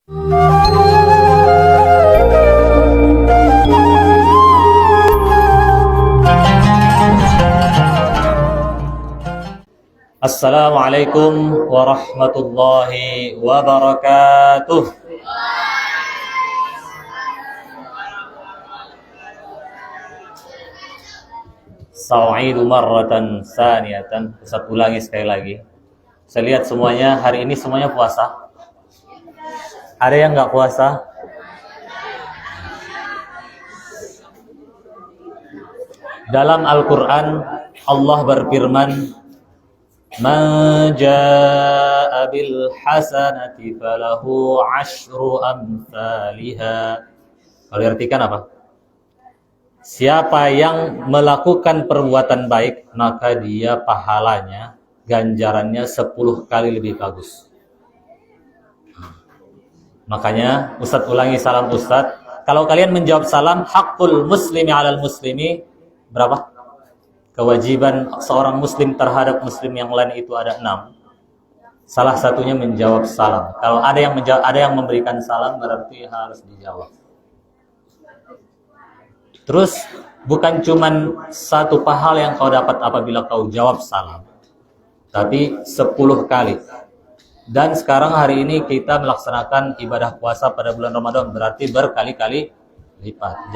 Assalamualaikum warahmatullahi wabarakatuh. Sau'idu marratan saniyatan. Ustaz ulangi sekali lagi. Saya lihat semuanya hari ini semuanya puasa. Ada yang nggak puasa? Dalam Al-Quran Allah berfirman, "Man jaa'a bil hasanati falahu 'asyru amsalihha." Kalau diartikan apa? Siapa yang melakukan perbuatan baik, maka dia pahalanya, ganjarannya 10 kali lebih bagus. Makanya Ustadz ulangi salam Ustadz. Kalau kalian menjawab salam, haqqul muslimi 'alal muslimi berapa? Kewajiban seorang muslim terhadap muslim yang lain itu ada 6. Salah satunya menjawab salam. Kalau ada yang memberikan salam, berarti harus dijawab. Terus bukan cuman satu pahala yang kau dapat apabila kau jawab salam, tapi 10 kali. Dan sekarang hari ini kita melaksanakan ibadah puasa pada bulan Ramadan, berarti berkali-kali lipat.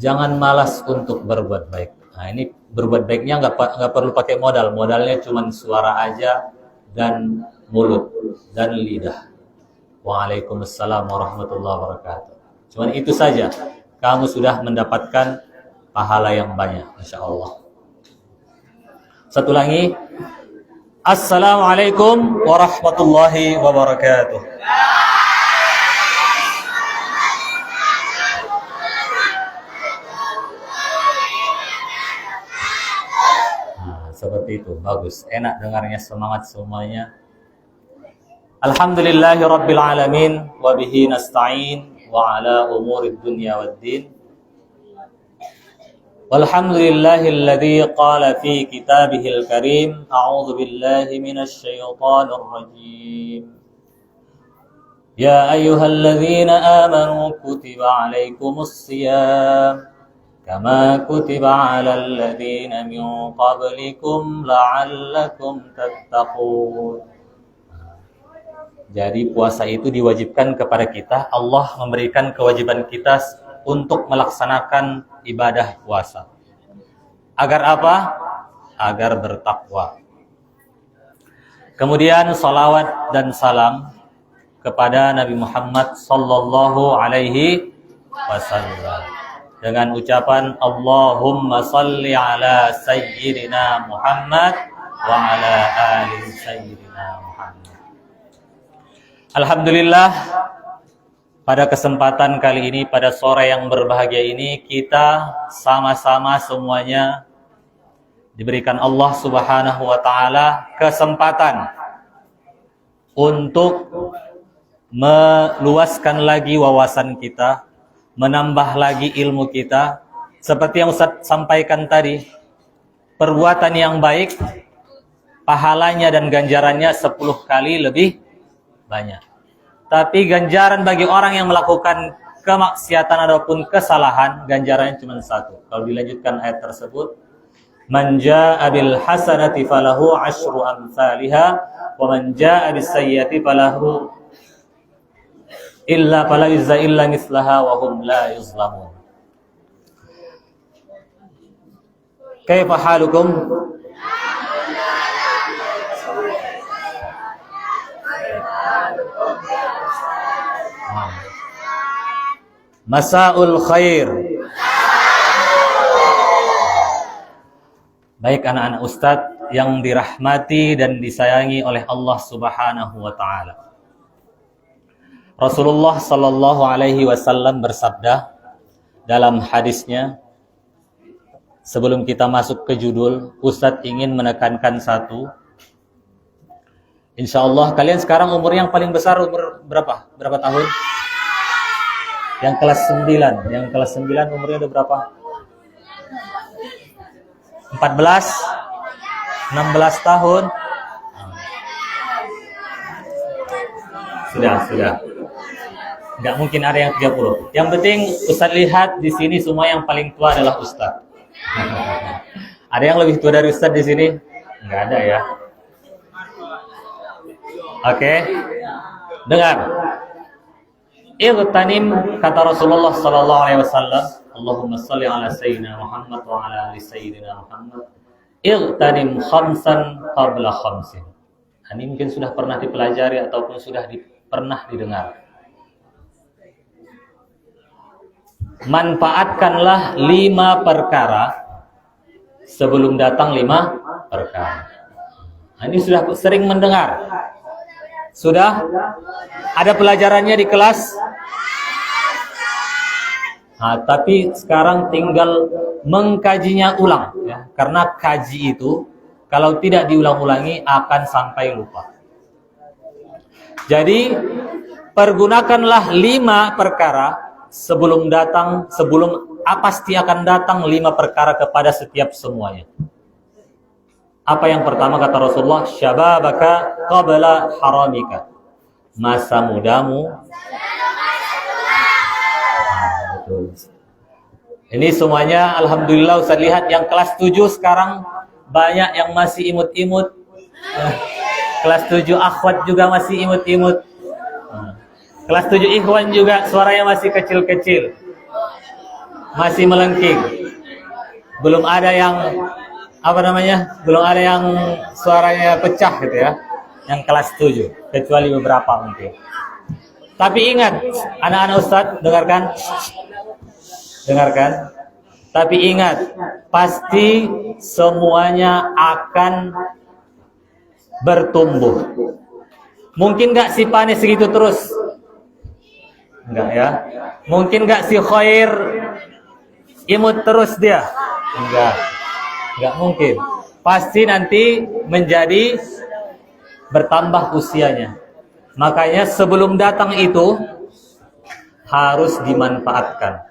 Jangan malas untuk berbuat baik. Nah, ini berbuat baiknya nggak perlu pakai modal. Modalnya cuma suara aja dan mulut dan lidah. Waalaikumsalam warahmatullahi wabarakatuh. Cuman itu saja, kamu sudah mendapatkan pahala yang banyak, Masya Allah. Satu lagi. Assalamualaikum warahmatullahi wabarakatuh. Seperti itu, bagus, enak dengarnya, semangat semuanya. Alhamdulillahi rabbil alamin, wa bihi nasta'in, wa ala umurid dunya waddin. Walhamdulillahilladzi qala fi kitabihil karim, a'udzu billahi minasy syaithanir rajim. Ya ayyuhalladzina amanu kutiba 'alaikumus shiyam kama kutiba 'alal ladzina min qablikum la'allakum tattaqun. Jadi puasa itu diwajibkan kepada kita. Allah memberikan kewajiban kita untuk melaksanakan ibadah puasa. Agar apa? Agar bertakwa. Kemudian salawat dan salam kepada Nabi Muhammad sallallahu alaihi wasallam dengan ucapan Allahumma salli ala sayyidina Muhammad wa ala ali sayyidina Muhammad. Alhamdulillah, pada kesempatan kali ini, pada sore yang berbahagia ini, kita sama-sama semuanya diberikan Allah Subhanahu wa taala kesempatan untuk meluaskan lagi wawasan kita, menambah lagi ilmu kita. Seperti yang Ustaz sampaikan tadi, perbuatan yang baik pahalanya dan ganjarannya 10 kali lebih banyak. Tapi ganjaran bagi orang yang melakukan kemaksiatan ataupun kesalahan, ganjarannya cuma 1. Kalau dilanjutkan ayat tersebut, man jaa'a bil hasanati falahu 'asyru amsalihha wa man jaa'a bis sayyi'ati falahu illa fala yujza illa mislaha wa hum la yuzlamun. Kaifa halukum? Masaul khair. Baik anak-anak Ustadz yang dirahmati dan disayangi oleh Allah Subhanahu wa taala. Rasulullah sallallahu alaihi wasallam bersabda dalam hadisnya, sebelum kita masuk ke judul, Ustadz ingin menekankan satu. Insya Allah kalian sekarang umur yang paling besar umur berapa? Berapa tahun? Yang kelas 9. Yang kelas 9 umurnya udah berapa? 14? 16 tahun? Sudah. Nggak mungkin ada yang 30. Yang penting Ustaz lihat di sini semua yang paling tua adalah Ustaz. Ada yang lebih tua dari Ustaz di sini? Nggak ada ya. Oke. Dengar. Ightanim, kata Rasulullah sallallahu alaihi wasallam, Allahumma shalli ala sayyidina Muhammad wa ala ali sayyidina Muhammad. Ightanim khamsan qabla khamsin. Ini mungkin sudah pernah dipelajari ataupun sudah pernah didengar. Manfaatkanlah 5 perkara sebelum datang 5 perkara. Ini sudah sering mendengar. Sudah ada pelajarannya di kelas. Tapi sekarang tinggal mengkajinya ulang, ya. Karena kaji itu kalau tidak diulang-ulangi akan sampai lupa. Jadi pergunakanlah 5 perkara sebelum pasti akan datang 5 perkara kepada setiap semuanya. Apa yang pertama kata Rasulullah? Syababaka qabla haramika. Masa mudamu. Betul. Ini semuanya alhamdulillah Ustaz lihat yang kelas 7 sekarang banyak yang masih imut-imut. Kelas 7 akhwat juga masih imut-imut. Kelas 7 ikhwan juga suaranya masih kecil-kecil. Masih melengking. Belum ada yang belum ada yang suaranya pecah gitu ya. Yang kelas 7, kecuali beberapa mungkin. Tapi ingat, anak-anak Ustaz, dengarkan. Tapi ingat, pasti semuanya akan bertumbuh. Mungkin nggak si Pane segitu terus? Enggak ya. Mungkin nggak si Khair imut terus dia? Enggak mungkin. Pasti nanti menjadi bertambah usianya. Makanya sebelum datang itu harus dimanfaatkan.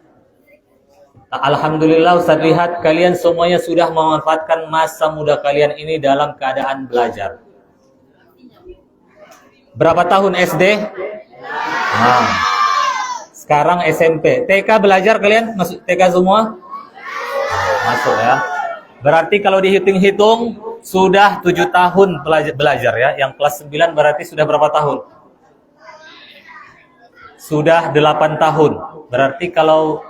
Alhamdulillah Ustaz lihat kalian semuanya sudah memanfaatkan masa muda kalian ini dalam keadaan belajar. Berapa tahun SD? Sekarang SMP. TK belajar kalian? Masuk TK semua? Masuk ya. Berarti kalau dihitung-hitung sudah 7 tahun belajar ya. Yang kelas 9 berarti sudah berapa tahun? Sudah 8 tahun. Berarti kalau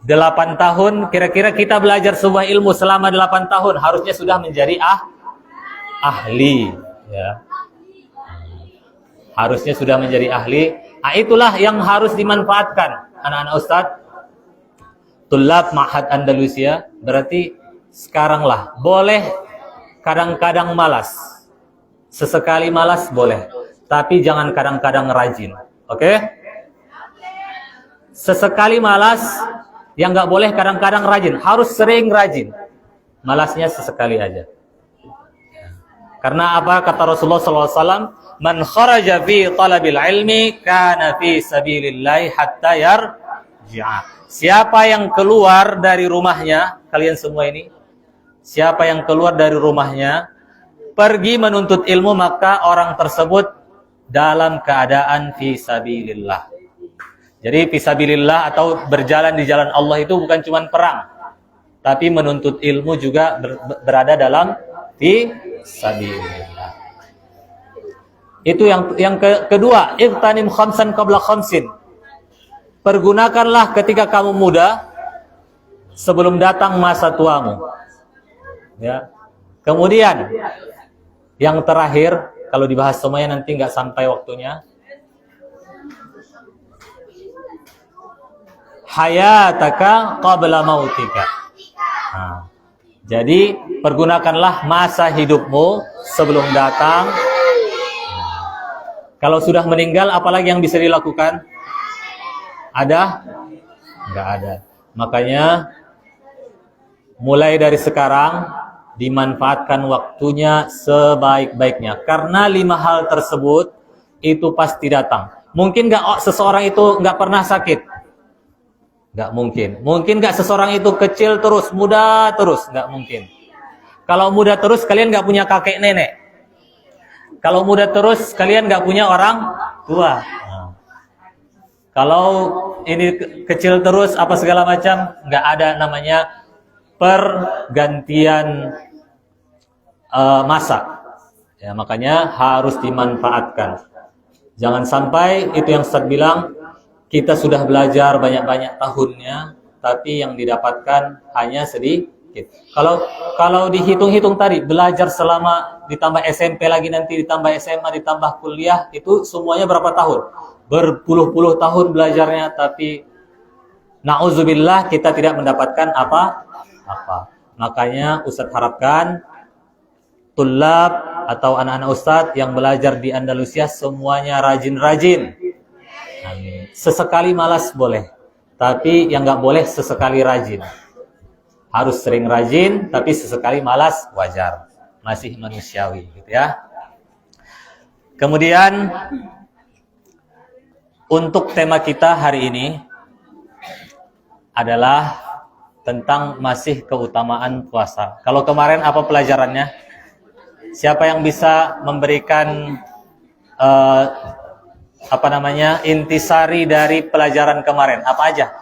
8 tahun, kira-kira kita belajar sebuah ilmu selama 8 tahun, harusnya sudah menjadi ahli. Ya. Harusnya sudah menjadi ahli. Itulah yang harus dimanfaatkan. Anak-anak Ustadz, Tulab Ma'had Andalusia, berarti sekaranglah. Boleh kadang-kadang malas. Sesekali malas boleh. Tapi jangan kadang-kadang rajin. Oke? Sesekali malas, yang nggak boleh kadang-kadang rajin, harus sering rajin. Malasnya sesekali aja. Karena apa kata Rasulullah SAW? Man kharaja fi talabil ilmi kana fi sabilillahi hatta yarji'a. Siapa yang keluar dari rumahnya, kalian semua ini, siapa yang keluar dari rumahnya pergi menuntut ilmu, maka orang tersebut dalam keadaan fi sabilillah. Jadi fisabilillah atau berjalan di jalan Allah itu bukan cuma perang, tapi menuntut ilmu juga berada dalam fisabilillah. Itu yang kedua, ightanim khamsan qabla khamsin. Pergunakanlah ketika kamu muda sebelum datang masa tuamu. Ya. Kemudian yang terakhir, kalau dibahas semuanya nanti nggak sampai waktunya. Hayataka qabla mautika. Jadi pergunakanlah masa hidupmu sebelum datang. Kalau sudah meninggal, apalagi yang bisa dilakukan? Ada? Enggak ada. Makanya mulai dari sekarang dimanfaatkan waktunya sebaik-baiknya. Karena 5 hal tersebut itu pasti datang. Mungkin nggak seseorang itu nggak pernah sakit? Nggak mungkin. Mungkin nggak seseorang itu kecil terus, muda terus? Nggak mungkin. Kalau muda terus, kalian nggak punya kakek nenek. Kalau muda terus, kalian nggak punya orang tua. Nah, kalau ini kecil terus apa segala macam, nggak ada namanya pergantian masa. Ya, makanya harus dimanfaatkan. Jangan sampai itu yang Ustaz bilang, kita sudah belajar banyak-banyak tahunnya, tapi yang didapatkan hanya sedikit. Kalau dihitung-hitung tadi, belajar selama ditambah SMP lagi nanti ditambah SMA ditambah kuliah, itu semuanya berapa tahun? Berpuluh-puluh tahun belajarnya, tapi na'udzubillah kita tidak mendapatkan apa-apa. Makanya Ustaz harapkan tulab atau anak-anak Ustadz yang belajar di Andalusia semuanya rajin-rajin. Sesekali malas boleh, tapi yang nggak boleh sesekali rajin. Harus sering rajin, tapi sesekali malas wajar, masih manusiawi, gitu ya. Kemudian untuk tema kita hari ini adalah tentang masih keutamaan puasa. Kalau kemarin apa pelajarannya? Siapa yang bisa memberikan intisari dari pelajaran kemarin? Apa aja?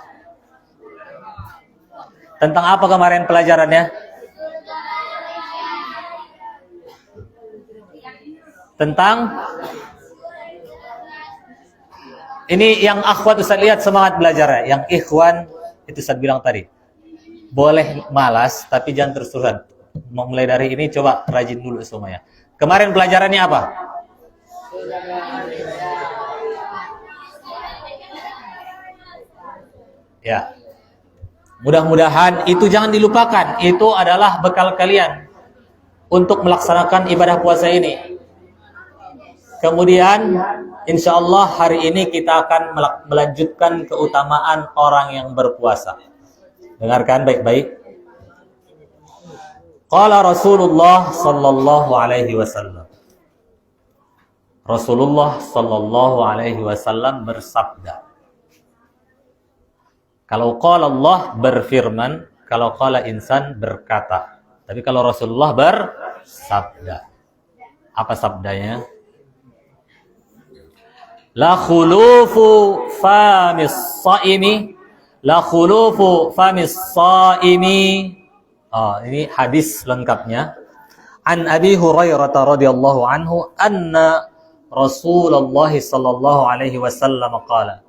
Tentang apa kemarin pelajarannya? Tentang ini yang akhwat Ustaz lihat semangat belajarnya. Yang ikhwan itu Ustaz bilang tadi. Boleh malas tapi jangan terus-terusan. Mulai dari ini coba rajin dulu semuanya. Kemarin pelajarannya apa? Ya. Mudah-mudahan itu jangan dilupakan. Itu adalah bekal kalian untuk melaksanakan ibadah puasa ini. Kemudian insya Allah hari ini kita akan melanjutkan keutamaan orang yang berpuasa. Dengarkan baik-baik. Qala Rasulullah sallallahu alaihi wasallam. Rasulullah sallallahu alaihi wasallam bersabda. Kalau qala Allah berfirman, kalau qala insan berkata. Tapi kalau Rasulullah bersabda. Apa sabdanya? La khulufu famis saimi, la khulufu famis saimi. Ini hadis lengkapnya. An Abi Hurairah radhiyallahu anhu anna Rasulullah sallallahu alaihi wasallam qala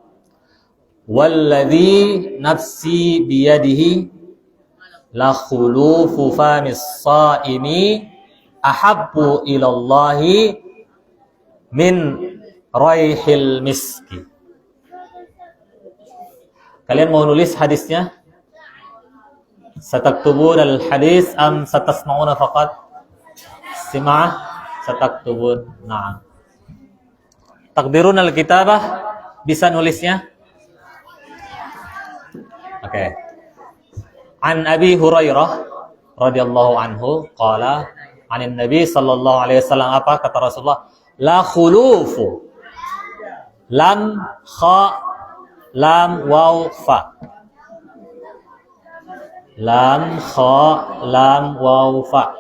walladhi nafsi biyadihi la khulufu famis saimi ahabbu ilallahi min raihil miski. Kalian mau nulis hadisnya? Sataktubun al-hadis am satasma'una faqat? Sima'ah sataktubun. Na'am. Takdirun al-kitabah, bisa nulisnya? Oke. An Abi Hurairah radhiyallahu anhu qala anin Nabi sallallahu alaihi wasallam, apa kata Rasulullah? La khulufu, lam kha lam waw fa. Lam kha lam waw fa.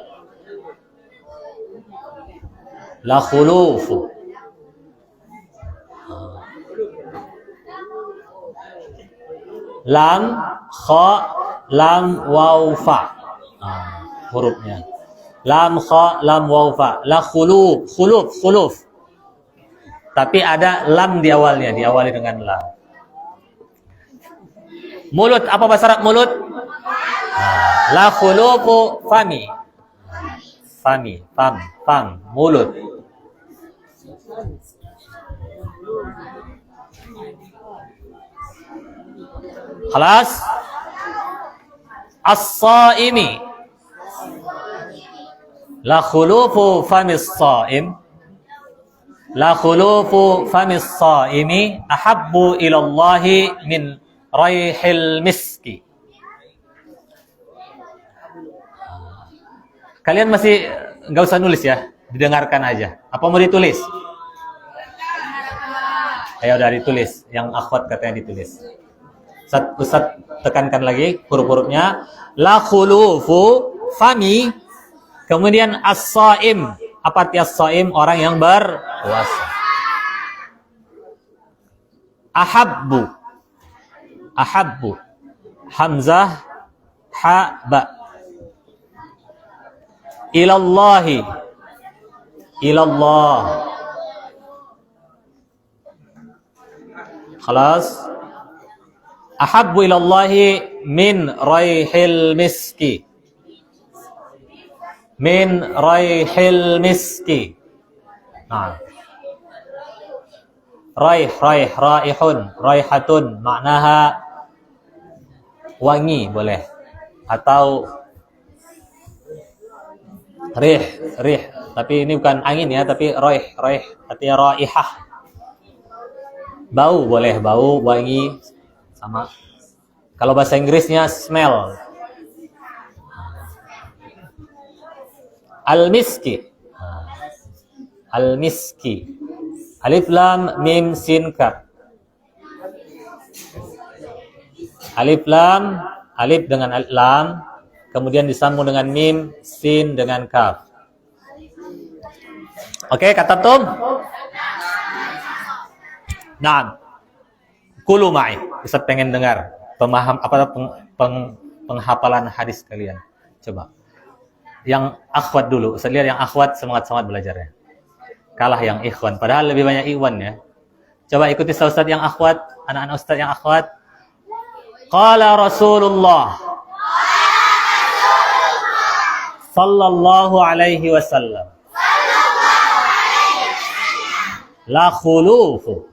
La khulufu. Lam kha lam waw fa. Hurufnya. Lam kha lam waw fa. La khuluf, khuluf. Tapi ada lam di awalnya, diawali dengan lam. Mulut, apa bahasa Arab mulut? La khulufu fami. Fam, mulut. Khalas. As-saimi. La khulufu famis saim. La khulufu famis saimi ahabbu ilallahi min raihil miski. Kalian masih nggak usah nulis ya, didengarkan aja. Apa mau ditulis? Ayo udah ditulis, yang akhwat katanya ditulis. Ustaz tekankan lagi huruf-hurufnya. La khulufu fami, kemudian as-saim. Apa arti as-saim? Orang yang berpuasa. Ahabbu. Ahabbu. Hamzah, ha, ba. Ilallahi. Ilallah. Khalas. Ahabbu ilallahi min raihil miski. Min raihil miski. Nah. Raih, raihun, raihatun, maknaha wangi boleh. Atau rih. Tapi ini bukan angin ya, tapi raih, artinya raihah. Bau boleh, bau, wangi, sama. Kalau bahasa Inggrisnya smell. Al-miski. Al-miski. Alif lam mim sin kaf. Alif lam, alif dengan lam, kemudian disambung dengan mim, sin dengan kaf. Oke, kata tum. Naam. Kulu ma'i. Ustaz pengen dengar penghafalan hadis kalian. Coba. Yang akhwat dulu. Ustaz lihat yang akhwat semangat-semangat belajarnya. Kalah yang ikhwan. Padahal lebih banyak ikhwan ya. Coba ikuti Ustaz yang akhwat. Anak-anak Ustaz yang akhwat. Qala Rasulullah sallallahu alaihi wasallam. La khulufu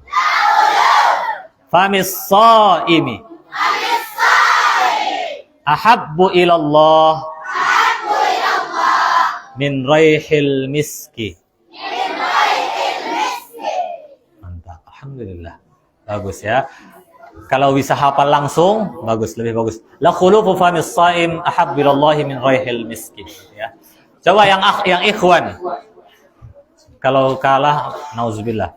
famis saimi ahabbu ilallah min raihil miski. Mantap, alhamdulillah. Bagus ya. Kalau bisa hafal langsung, bagus, lebih bagus. La khulufu famis saim ahabbu ilallahi min raihil miski. Ya. Coba yang ikhwan. Kalau kalah, nauzubillah.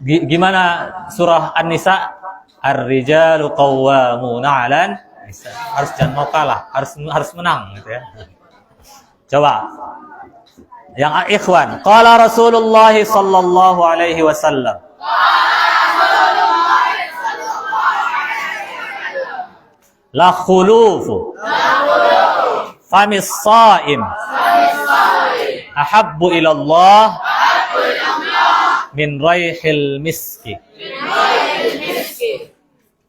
Gimana surah An-Nisa? Ar-rijalu qawwamuna 'alan nisa. Harus jangan mau kalah, harus menang gitu ya. Coba. Yang ikhwan, qala Rasulullah sallallahu alaihi wasallam. La khulufu famis saim ahabbu ilallah min raihil miski.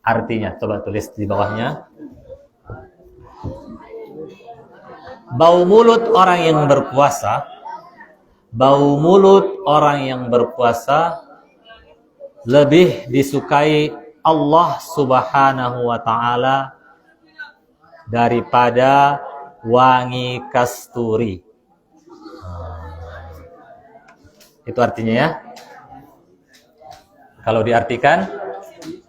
Artinya, coba tulis di bawahnya. Bau mulut orang yang berpuasa, bau mulut orang yang berpuasa lebih disukai Allah Subhanahu wa taala daripada wangi kasturi. Itu artinya ya. Kalau diartikan,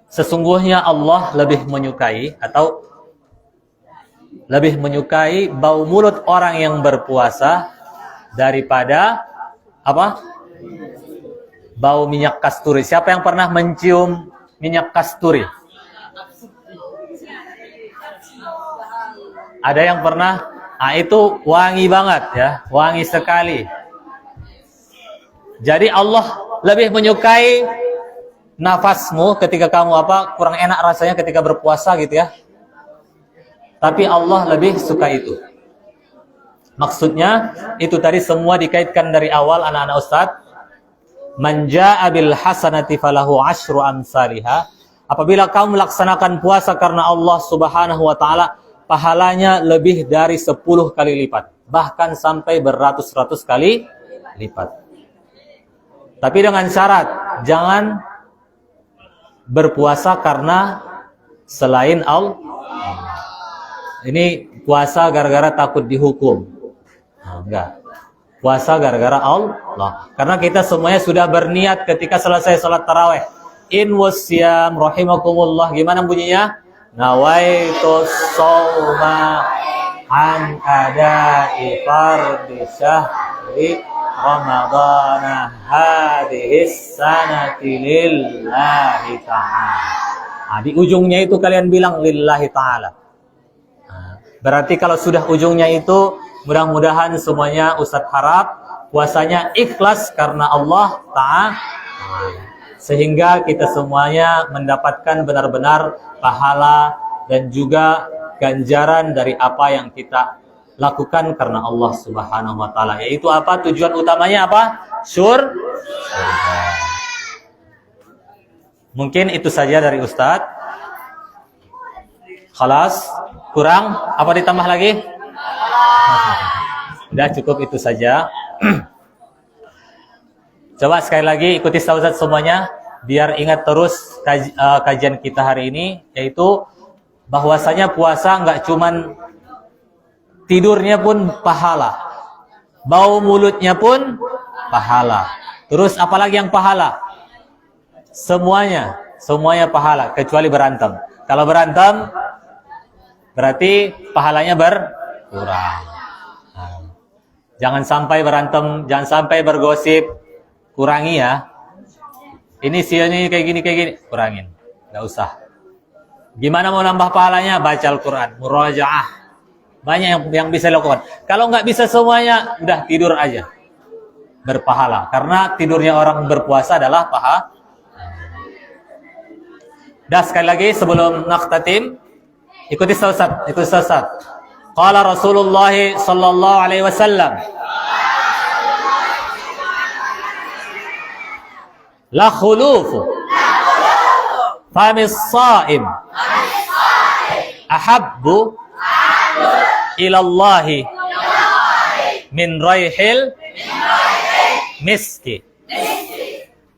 sesungguhnya Allah lebih menyukai atau lebih menyukai bau mulut orang yang berpuasa daripada apa? Bau minyak kasturi. Siapa yang pernah mencium minyak kasturi? Ada yang pernah? Ah, itu wangi banget ya, wangi sekali. Jadi Allah lebih menyukai nafasmu ketika kamu kurang enak rasanya ketika berpuasa gitu ya. Tapi Allah lebih suka itu. Maksudnya itu tadi semua dikaitkan dari awal anak-anak Ustaz. Man jaa'a bil hasanati falahu asyru amsalihha. Apabila kamu melaksanakan puasa karena Allah Subhanahu wa taala, pahalanya lebih dari 10 kali lipat, bahkan sampai beratus-ratus kali lipat. Tapi dengan syarat jangan berpuasa karena selain Allah. Ini puasa gara-gara takut dihukum. Nah, enggak. Puasa gara-gara Allah. Karena kita semuanya sudah berniat ketika selesai salat tarawih. In wasyam rahimakumullah. Gimana bunyinya? Nawaitu shauma an adai fardhi syahri ramadana hadhis sanati lillahi ta'ala. Di ujungnya itu kalian bilang lillahi ta'ala. Berarti kalau sudah ujungnya itu, mudah-mudahan semuanya Ustadz harap puasanya ikhlas karena Allah Ta'ala. sehingga kita semuanya mendapatkan benar-benar pahala dan juga ganjaran dari apa yang kita lakukan karena Allah Subhanahu wa taala. Yaitu apa? Tujuan utamanya apa? Surga. Mungkin itu saja dari Ustadz. Khalas, kurang apa ditambah lagi? Udah cukup itu saja. Coba sekali lagi ikuti Ustadz semuanya biar ingat terus kajian kita hari ini, yaitu bahwasanya puasa nggak cuman tidurnya pun pahala, bau mulutnya pun pahala. Terus apalagi yang pahala? Semuanya pahala kecuali berantem. Kalau berantem berarti pahalanya berkurang. Jangan sampai berantem, jangan sampai bergosip, kurangi ya. Ini kayak gini, kurangin. Nggak usah. Gimana mau nambah pahalanya? Baca Al-Quran, murajaah. Banyak yang bisa dilakukan. Kalau nggak bisa semuanya, udah tidur aja. Berpahala. Karena tidurnya orang berpuasa adalah pahala. Dah sekali lagi sebelum naqtatim, ikuti Ustaz. Qala Rasulullah sallallahu alaihi wasallam, la khulufu famis shaim ahabbu ila Allah min raihil miski.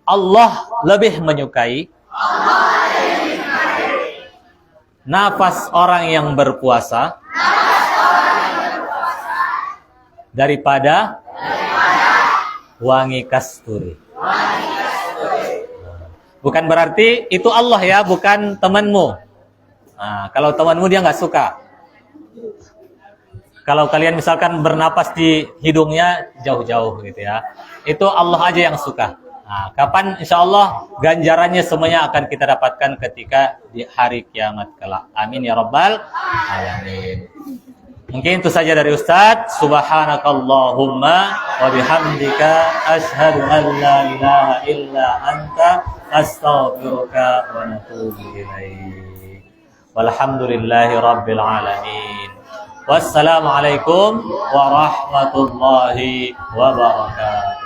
Allah lebih menyukai nafas orang yang berpuasa daripada wangi kasturi. Bukan berarti itu Allah ya, bukan temanmu. Nah, kalau temanmu dia nggak suka. Kalau kalian misalkan bernapas di hidungnya jauh-jauh gitu ya, itu Allah aja yang suka. Nah, kapan insya Allah ganjarannya semuanya akan kita dapatkan ketika di hari kiamat kelak. Amin ya rabbal alamin. Mungkin itu saja dari Ustadz. Subhanakallahumma wa bihamdika asyhadu an la ilaha illa anta astaghfiruka wa natubu ilaik. Walhamdulillahi rabbil alamin. Wassalamualaikum warahmatullahi wabarakatuh.